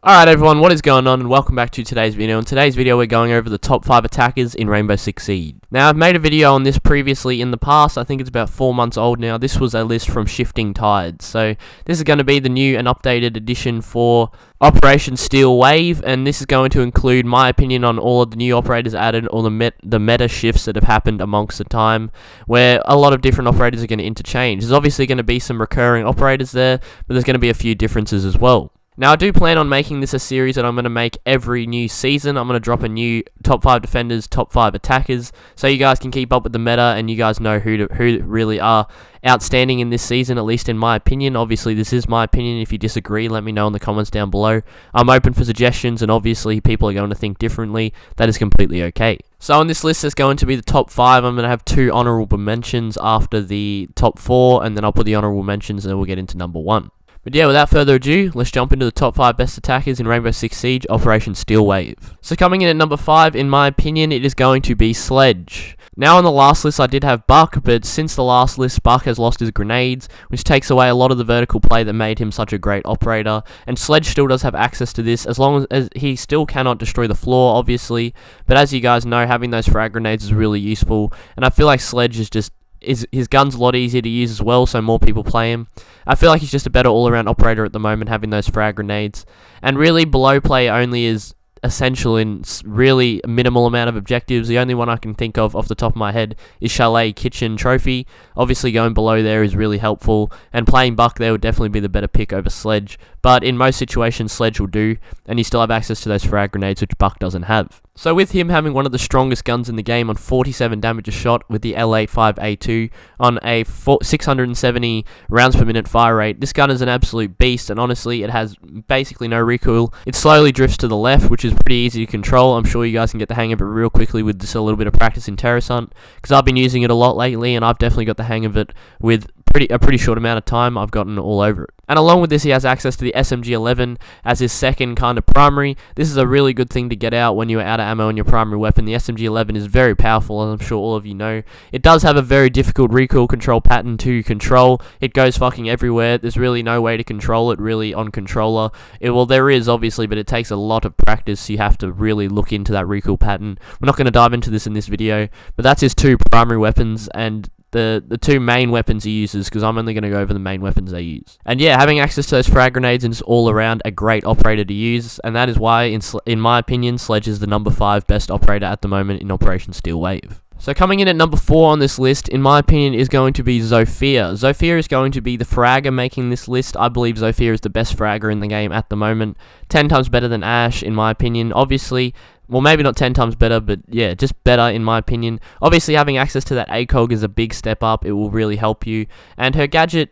Alright everyone, what is going on, and welcome back to today's video. In today's video we're going over the top 5 attackers in Rainbow Six Siege. Now I've made a video on this previously in the past. I think it's about 4 months old now. This was a list from Shifting Tides. So this is going to be the new and updated edition for Operation Steel Wave, and this is going to include my opinion on all of the new operators added, or the meta shifts that have happened amongst the time, where a lot of different operators are going to interchange. There's obviously going to be some recurring operators there, but there's going to be a few differences as well. Now, I do plan on making this a series that I'm going to make every new season. I'm going to drop a new top 5 defenders, top 5 attackers, so you guys can keep up with the meta and you guys know who really are outstanding in this season, at least in my opinion. Obviously, this is my opinion. If you disagree, let me know in the comments down below. I'm open for suggestions, and obviously, people are going to think differently. That is completely okay. So on this list, there's going to be the top 5. I'm going to have 2 honorable mentions after the top 4, and then I'll put the honorable mentions, and then we'll get into number 1. But yeah, without further ado, let's jump into the top 5 best attackers in Rainbow Six Siege, Operation Steel Wave. So coming in at number 5, in my opinion, it is going to be Sledge. Now on the last list I did have Buck, but since the last list, Buck has lost his grenades, which takes away a lot of the vertical play that made him such a great operator, and Sledge still does have access to this, as long as he still cannot destroy the floor, obviously, but as you guys know, having those frag grenades is really useful, and I feel like Sledge is just his gun's a lot easier to use as well, so more people play him. I feel like he's just a better all-around operator at the moment, having those frag grenades. And really, below play only is essential in really minimal amount of objectives. The only one I can think of off the top of my head is Chalet Kitchen Trophy. Obviously, going below there is really helpful, and playing Buck there would definitely be the better pick over Sledge. But in most situations, Sledge will do, and you still have access to those frag grenades, which Buck doesn't have. So with him having one of the strongest guns in the game on 47 damage a shot with the L85A2 on a 670 rounds per minute fire rate, this gun is an absolute beast, and honestly, it has basically no recoil. It slowly drifts to the left, which is pretty easy to control. I'm sure you guys can get the hang of it real quickly with just a little bit of practice in Terrace Hunt, because I've been using it a lot lately, and I've definitely got the hang of it with a pretty short amount of time. I've gotten all over it. And along with this, he has access to the SMG-11 as his second kind of primary. This is a really good thing to get out when you're out of ammo on your primary weapon. The SMG-11 is very powerful, as I'm sure all of you know. It does have a very difficult recoil control pattern to control. It goes fucking everywhere. There's really no way to control it really on controller. Well, there is obviously, but it takes a lot of practice. You have to really look into that recoil pattern. We're not going to dive into this in this video, but that's his 2 primary weapons, and the 2 main weapons he uses, because I'm only going to go over the main weapons they use. And yeah, having access to those frag grenades is all around a great operator to use, and that is why, in my opinion, Sledge is the number 5 best operator at the moment in Operation Steel Wave. So coming in at number 4 on this list, in my opinion, is going to be Zofia. Zofia is going to be the fragger making this list. I believe Zofia is the best fragger in the game at the moment. 10 times better than Ash, in my opinion. Obviously, well, maybe not 10 times better, but yeah, just better in my opinion. Obviously, having access to that ACOG is a big step up. It will really help you. And her gadget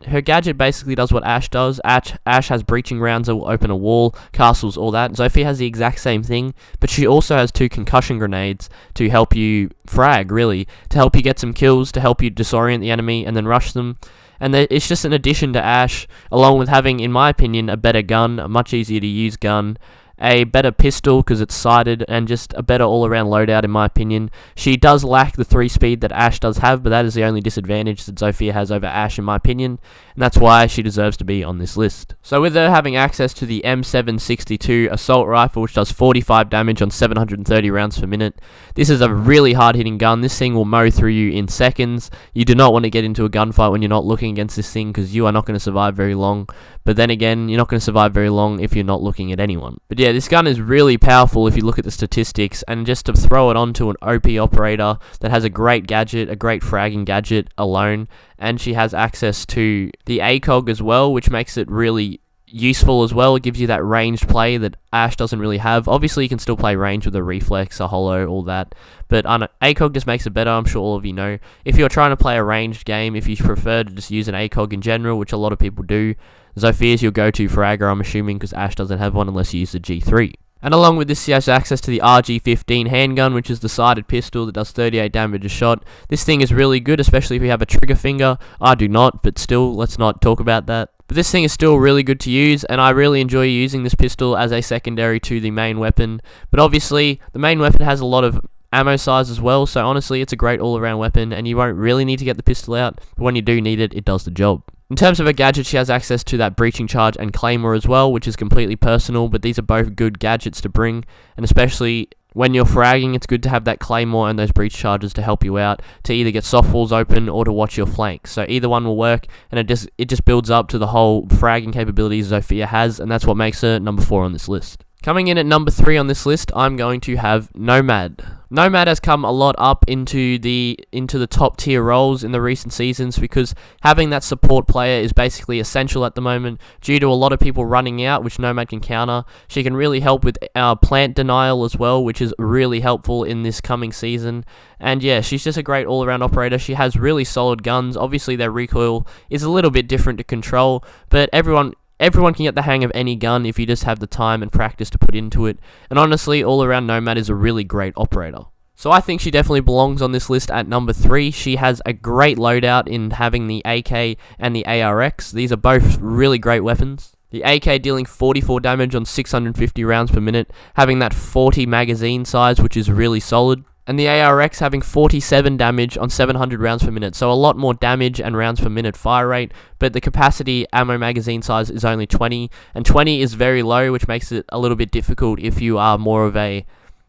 basically does what Ash does. Ash has breaching rounds that will open a wall, castles, all that. Zofia has the exact same thing, but she also has 2 concussion grenades to help you frag, really. To help you get some kills, to help you disorient the enemy and then rush them. And it's just an addition to Ash, along with having, in my opinion, a better gun, a much easier to use gun, a better pistol because it's sighted, and just a better all-around loadout in my opinion. She does lack the 3 speed that Ash does have, but that is the only disadvantage that Zofia has over Ash in my opinion, and that's why she deserves to be on this list. So with her having access to the M762 assault rifle, which does 45 damage on 730 rounds per minute, this is a really hard-hitting gun. This thing will mow through you in seconds. You do not want to get into a gunfight when you're not looking against this thing, because you are not going to survive very long. But then again, you're not going to survive very long if you're not looking at anyone. But yeah, this gun is really powerful if you look at the statistics, and just to throw it onto an OP operator that has a great gadget, a great fragging gadget alone, and she has access to the ACOG as well, which makes it really useful as well. It gives you that ranged play that Ash doesn't really have. Obviously, you can still play range with a reflex, a holo, all that, but ACOG just makes it better. I'm sure all of you know. If you're trying to play a ranged game, if you prefer to just use an ACOG in general, which a lot of people do, Zofia is your go-to fragger, I'm assuming, because Ash doesn't have one unless you use the G3. And along with this, he has access to the RG15 handgun, which is the sighted pistol that does 38 damage a shot. This thing is really good, especially if you have a trigger finger. I do not, but still, let's not talk about that. But this thing is still really good to use, and I really enjoy using this pistol as a secondary to the main weapon. But obviously, the main weapon has a lot of ammo size as well, so honestly, it's a great all-around weapon, and you won't really need to get the pistol out, but when you do need it, it does the job. In terms of a gadget, she has access to that breaching charge and claymore as well, which is completely personal, but these are both good gadgets to bring, and especially when you're fragging, it's good to have that claymore and those breach charges to help you out, to either get soft walls open or to watch your flanks. So either one will work, and it just builds up to the whole fragging capabilities Zofia has, and that's what makes her number 4 on this list. Coming in at number 3 on this list, I'm going to have Nomad. Nomad has come a lot up into the top tier roles in the recent seasons because having that support player is basically essential at the moment due to a lot of people running out, which Nomad can counter. She can really help with plant denial as well, which is really helpful in this coming season. And yeah, she's just a great all-around operator. She has really solid guns. Obviously, their recoil is a little bit different to control, but everyone can get the hang of any gun if you just have the time and practice to put into it. And honestly, all around Nomad is a really great operator. So I think she definitely belongs on this list at number 3. She has a great loadout in having the AK and the ARX. These are both really great weapons. The AK dealing 44 damage on 650 rounds per minute, having that 40 magazine size, which is really solid. And the ARX having 47 damage on 700 rounds per minute, so a lot more damage and rounds per minute fire rate, but the capacity ammo magazine size is only 20, and 20 is very low, which makes it a little bit difficult if you are more of a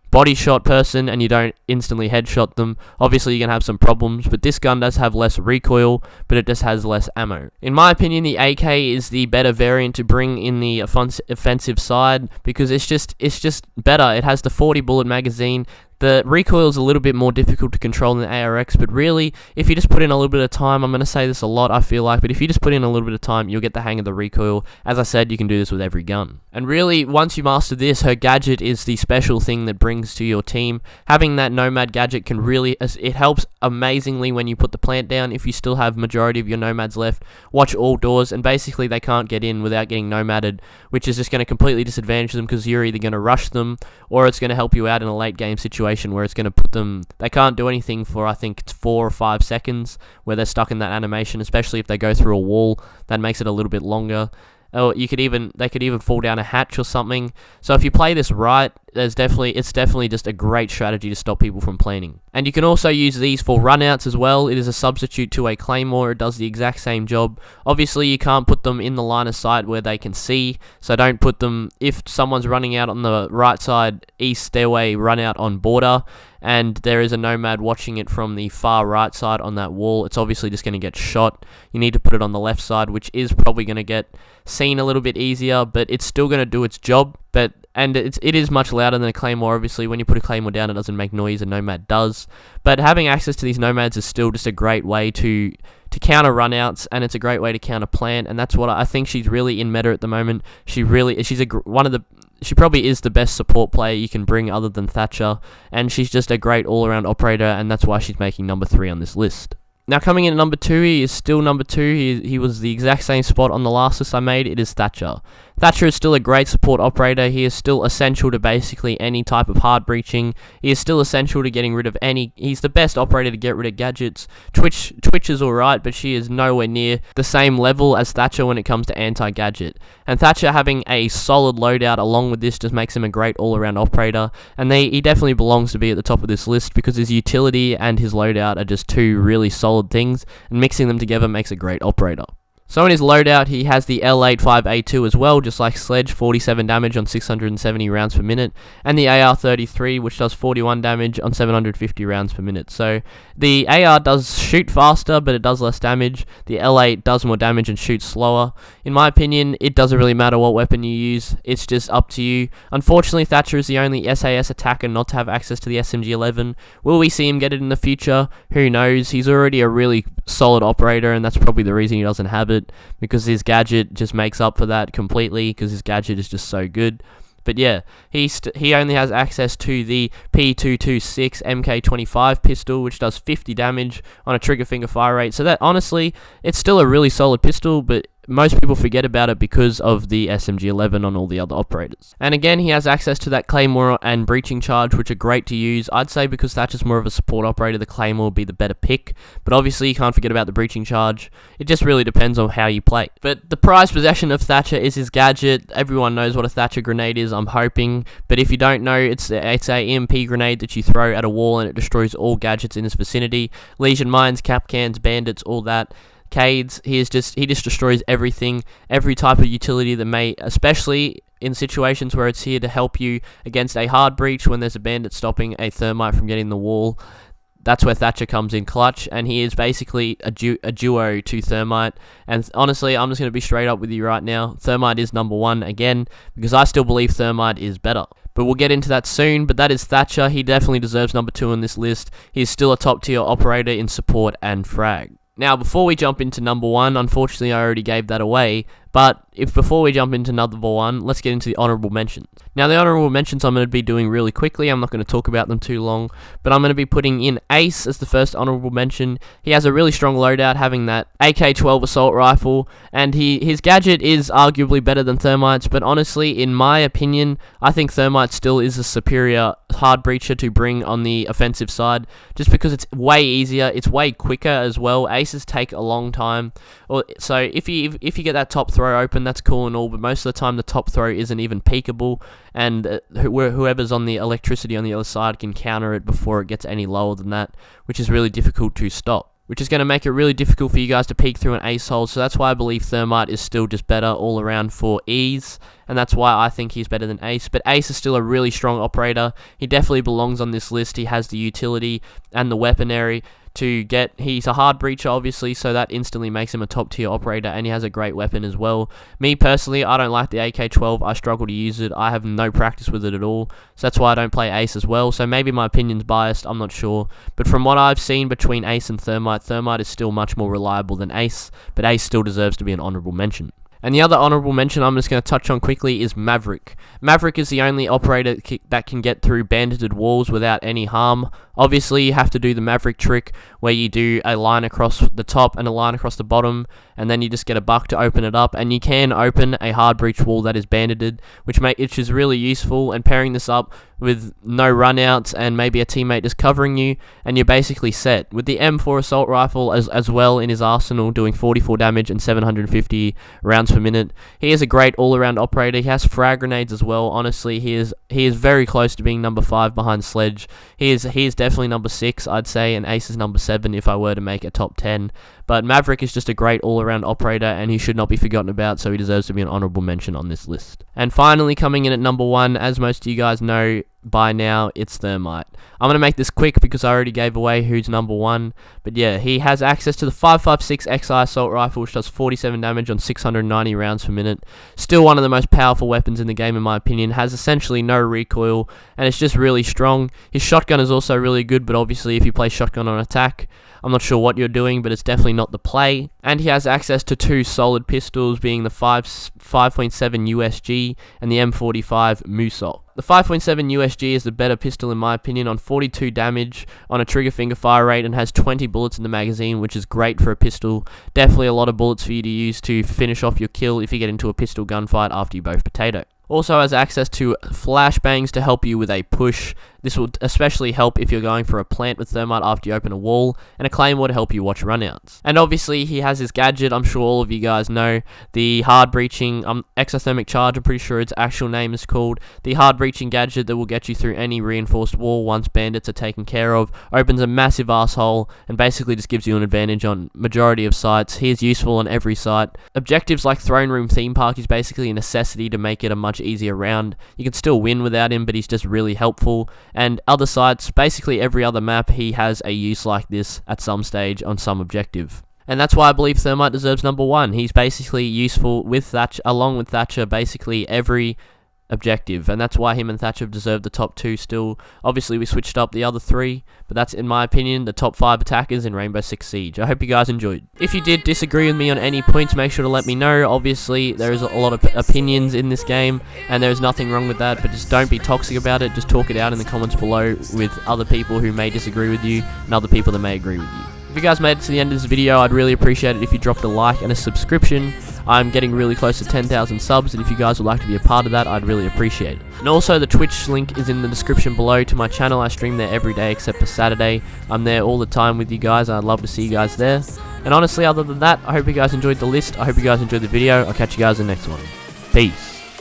body shot person and you don't instantly headshot them. Obviously, you can have some problems, but this gun does have less recoil, but it just has less ammo. In my opinion, the AK is the better variant to bring in the offensive side because it's just better. It has the 40 bullet magazine. The recoil is a little bit more difficult to control than the ARX, but really, if you just put in a little bit of time, I'm going to say this a lot, I feel like, but if you just put in a little bit of time, you'll get the hang of the recoil. As I said, you can do this with every gun. And really, once you master this, her gadget is the special thing that brings to your team. Having that Nomad gadget can really, it helps amazingly when you put the plant down. If you still have majority of your Nomads left, watch all doors, and basically they can't get in without getting Nomaded, which is just going to completely disadvantage them because you're either going to rush them, or it's going to help you out in a late game situation where it's going to put them, they can't do anything for I think it's 4 or 5 seconds where they're stuck in that animation, especially if they go through a wall. That makes it a little bit longer. Or they could even fall down a hatch or something. So if you play this right, it's definitely just a great strategy to stop people from planning. And you can also use these for runouts as well. It is a substitute to a claymore. It does the exact same job. Obviously, you can't put them in the line of sight where they can see. So don't put them, if someone's running out on the right side, east stairway, run out on border, and there is a Nomad watching it from the far right side on that wall, it's obviously just going to get shot. You need to put it on the left side, which is probably going to get seen a little bit easier, but it's still going to do its job. And it is much louder than a claymore. Obviously, when you put a claymore down, it doesn't make noise, a Nomad does. But having access to these Nomads is still just a great way to counter runouts, and it's a great way to counter plant, and that's what I think she's really in meta at the moment. She probably is the best support player you can bring other than Thatcher, and she's just a great all-around operator, and that's why she's making number 3 on this list. Now coming in at number 2, he is still number 2. He was the exact same spot on the last list I made. It is Thatcher. Thatcher is still a great support operator. He is still essential to basically any type of hard breaching. He is still essential to getting rid of any. He's the best operator to get rid of gadgets. Twitch is alright, but she is nowhere near the same level as Thatcher when it comes to anti-gadget. And Thatcher having a solid loadout along with this just makes him a great all-around operator. And he definitely belongs to be at the top of this list because his utility and his loadout are just two really solid things, and mixing them together makes a great operator. So in his loadout, he has the L85A2 as well, just like Sledge, 47 damage on 670 rounds per minute, and the AR33, which does 41 damage on 750 rounds per minute. So the AR does shoot faster, but it does less damage. The L8 does more damage and shoots slower. In my opinion, it doesn't really matter what weapon you use, it's just up to you. Unfortunately, Thatcher is the only SAS attacker not to have access to the SMG11. Will we see him get it in the future? Who knows? He's already a really solid operator, and that's probably the reason he doesn't have it, because his gadget just makes up for that completely, because his gadget is just so good. But yeah, he only has access to the P226 MK25 pistol, which does 50 damage on a trigger finger fire rate. So that, honestly, it's still a really solid pistol, but most people forget about it because of the SMG11 on all the other operators. And again, he has access to that Claymore and Breaching Charge, which are great to use. I'd say because Thatcher's more of a support operator, the Claymore would be the better pick. But obviously, you can't forget about the Breaching Charge. It just really depends on how you play. But the prized possession of Thatcher is his gadget. Everyone knows what a Thatcher grenade is, I'm hoping. But if you don't know, it's a EMP grenade that you throw at a wall and it destroys all gadgets in its vicinity. Legion mines, cap cans, bandits, all that. Cades. He just destroys everything, every type of utility that may, especially in situations where it's here to help you against a hard breach when there's a bandit stopping a Thermite from getting the wall. That's where Thatcher comes in clutch, and he is basically a duo to Thermite. And honestly, I'm just going to be straight up with you right now. Thermite is number 1 again, because I still believe Thermite is better. But we'll get into that soon. But that is Thatcher. He definitely deserves number 2 on this list. He's still a top tier operator in support and frag. Now, before we jump into number 1, unfortunately I already gave that away, but before we jump into number 1, let's get into the honourable mentions. Now, the honourable mentions I'm going to be doing really quickly. I'm not going to talk about them too long, but I'm going to be putting in Ace as the first honourable mention. He has a really strong loadout, having that AK-12 assault rifle, and his gadget is arguably better than Thermite's, but honestly, in my opinion, I think Thermite still is a superior hard breacher to bring on the offensive side, just because it's way easier, it's way quicker as well. Aces take a long time, so if you get that top throw open, that's cool and all, but most of the time the top throw isn't even peekable, and whoever's on the electricity on the other side can counter it before it gets any lower than that, which is really difficult to stop, which is going to make it really difficult for you guys to peek through an ace hole. So that's why I believe Thermite is still just better all around for ease, and that's why I think he's better than Ace. But Ace is still a really strong operator. He definitely belongs on this list. He has the utility and the weaponry to get. He's a hard breacher, obviously, so that instantly makes him a top tier operator, and he has a great weapon as well. Me personally, I don't like the AK-12. I struggle to use it. I have no practice with it at all, so that's why I don't play Ace as well. So maybe my opinion's biased, I'm not sure, but from what I've seen between Ace and Thermite, Thermite is still much more reliable than Ace, but Ace still deserves to be an honourable mention. And the other honourable mention I'm just going to touch on quickly is Maverick. Maverick is the only operator that can get through bandited walls without any harm. Obviously, you have to do the Maverick trick where you do a line across the top and a line across the bottom, and then you just get a buck to open it up, and you can open a hard breach wall that is bandited, which is really useful. And pairing this up with no runouts and maybe a teammate just covering you, and you're basically set. With the M4 assault rifle as well in his arsenal, doing 44 damage and 750 rounds per minute, he is a great all-around operator. He has frag grenades as well. Honestly, he is very close to being number 5 behind Sledge. He is definitely number 6, I'd say, and Ace is number 7 if I were to make a top 10. But Maverick is just a great all-around operator, and he should not be forgotten about, so he deserves to be an honourable mention on this list. And finally, coming in at number 1, as most of you guys know by now, it's Thermite. I'm going to make this quick because I already gave away who's number 1, but yeah, he has access to the 5.56 XI assault rifle, which does 47 damage on 690 rounds per minute. Still one of the most powerful weapons in the game in my opinion, has essentially no recoil, and it's just really strong. His shotgun is also really good, but obviously if you play shotgun on attack, I'm not sure what you're doing, but it's definitely not the play. And he has access to 2 solid pistols, being the 5.7 USG and the M45 Musok. The 5.7 USG is the better pistol in my opinion, on 42 damage on a trigger finger fire rate, and has 20 bullets in the magazine, which is great for a pistol. Definitely a lot of bullets for you to use to finish off your kill if you get into a pistol gunfight after you both potato. Also has access to flashbangs to help you with a push. This will especially help if you're going for a plant with Thermite after you open a wall, and a claymore to help you watch runouts. And obviously he has his gadget, I'm sure all of you guys know, the hard breaching exothermic charge, I'm pretty sure its actual name is called. The hard breaching gadget that will get you through any reinforced wall once bandits are taken care of, opens a massive asshole, and basically just gives you an advantage on majority of sites. He is useful on every site. Objectives like Throne Room Theme Park is basically a necessity to make it a much easier round. You can still win without him, but he's just really helpful. And other sites, basically every other map, he has a use like this at some stage on some objective. And that's why I believe Thermite deserves number 1. He's basically useful with Thatcher, along with Thatcher, basically every objective, and that's why him and Thatcher deserve the top 2 still. Obviously we switched up the other 3, but that's in my opinion the top 5 attackers in Rainbow Six Siege. I hope you guys enjoyed. If you did disagree with me on any points, make sure to let me know. Obviously there is a lot of opinions in this game, and there's nothing wrong with that, but just don't be toxic about it. Just talk it out in the comments below with other people who may disagree with you and other people that may agree with you. If you guys made it to the end of this video, I'd really appreciate it if you dropped a like and a subscription. I'm getting really close to 10,000 subs, and if you guys would like to be a part of that, I'd really appreciate it. And also, the Twitch link is in the description below to my channel. I stream there every day except for Saturday. I'm there all the time with you guys, and I'd love to see you guys there. And honestly, other than that, I hope you guys enjoyed the list. I hope you guys enjoyed the video. I'll catch you guys in the next one. Peace.